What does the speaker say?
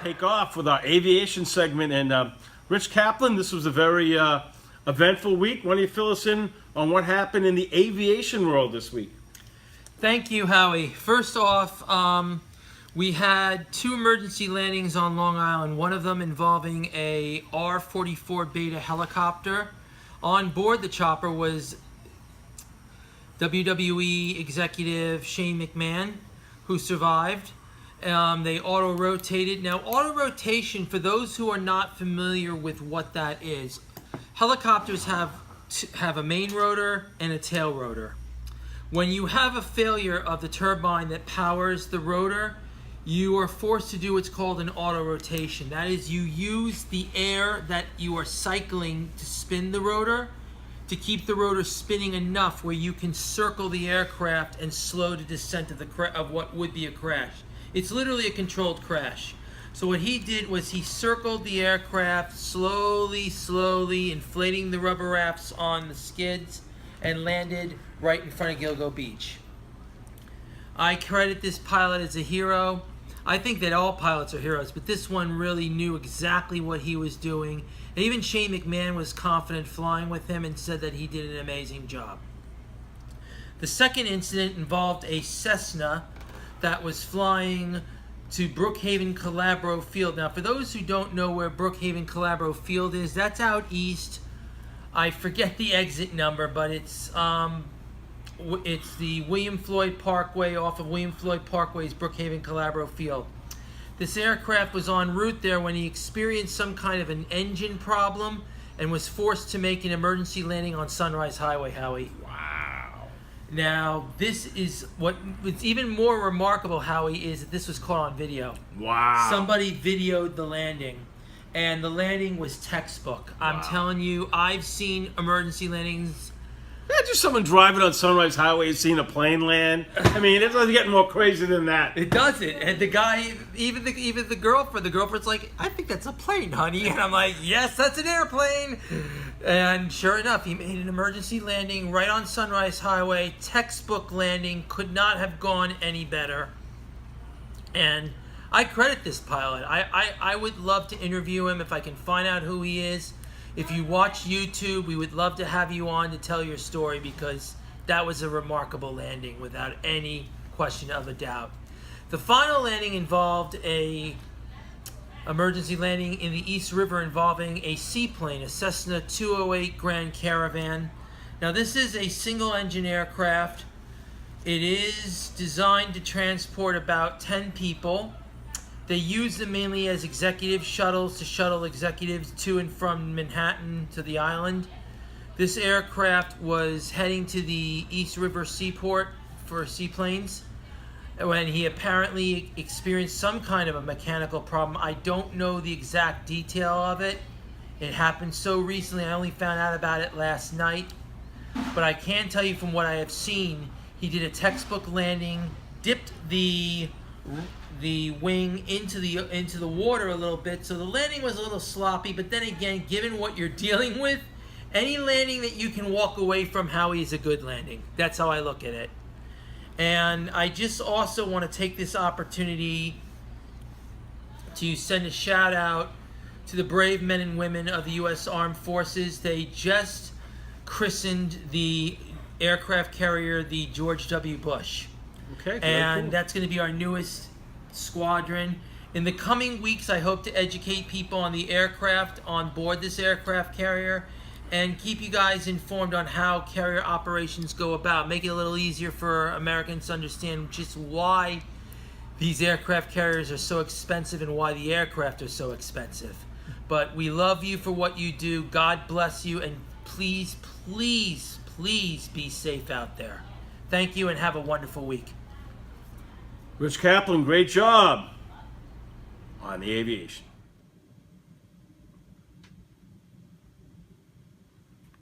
Take off with our aviation segment. And Rich Kaplan, this was a very eventful week. Why don't you fill us in on what happened in the aviation world this week? Thank you, Howie. First off, we had 2 emergency landings on Long Island, one of them involving a R-44 Beta helicopter. On board the chopper was WWE executive Shane McMahon, who survived. They auto-rotated. Now, auto-rotation, for those who are not familiar with what that is, helicopters have a main rotor and a tail rotor. When you have a failure of the turbine that powers the rotor, you are forced to do what's called an auto-rotation. That is, you use the air that you are cycling to spin the rotor to keep the rotor spinning enough where you can circle the aircraft and slow the descent of what would be a crash. It's literally a controlled crash. So what he did was he circled the aircraft slowly, inflating the rubber rafts on the skids, and landed right in front of Gilgo Beach. I credit this pilot as a hero. I think that all pilots are heroes, but this one really knew exactly what he was doing. And even Shane McMahon was confident flying with him and said that he did an amazing job. The second incident involved a Cessna that was flying to Brookhaven Calabro Field. Now, for those who don't know where Brookhaven Calabro Field is, that's out east. I forget the exit number, but it's the William Floyd Parkway. Off of William Floyd Parkway's Brookhaven Calabro Field. This aircraft was en route there when he experienced some kind of an engine problem and was forced to make an emergency landing on Sunrise Highway, Howie. Wow. Now, this is what's even more remarkable, Howie, is that this was caught on video. Wow. Somebody videoed the landing, and the landing was textbook. I'm telling you, I've seen emergency landings. Imagine someone driving on Sunrise Highway and seeing a plane land. I mean, it doesn't get more crazy than that. It doesn't. And the guy, even the girlfriend's like, I think that's a plane, honey. And I'm like, yes, that's an airplane. And sure enough, he made an emergency landing right on Sunrise Highway. Textbook landing. Could not have gone any better. And I credit this pilot. I would love to interview him if I can find out who he is. If you watch YouTube, we would love to have you on to tell your story, because that was a remarkable landing without any question of a doubt. The final landing involved a emergency landing in the East River involving a seaplane, a Cessna 208 Grand Caravan. Now, this is a single-engine aircraft. It is designed to transport about 10 people. They use them mainly as executive shuttles to shuttle executives to and from Manhattan to the island. This aircraft was heading to the East River Seaport for seaplanes when he apparently experienced some kind of a mechanical problem. I don't know the exact detail of it. It happened so recently, I only found out about it last night. But I can tell you from what I have seen, he did a textbook landing, dipped the wing into the water a little bit, so the landing was a little sloppy. But then again, given what you're dealing with, any landing that you can walk away from, Howie, is a good landing. That's how I look at it. And I just also want to take this opportunity to send a shout out to the brave men and women of the U.S. Armed Forces. They just christened the aircraft carrier the George W. Bush. Okay, and cool. That's going to be our newest squadron. In the coming weeks, I hope to educate people on the aircraft on board this aircraft carrier and keep you guys informed on how carrier operations go about. Make it a little easier for Americans to understand just why these aircraft carriers are so expensive and why the aircraft are so expensive. But we love you for what you do. God bless you, and please, please, please be safe out there. Thank you, and have a wonderful week. Rich Kaplan, great job on the aviation.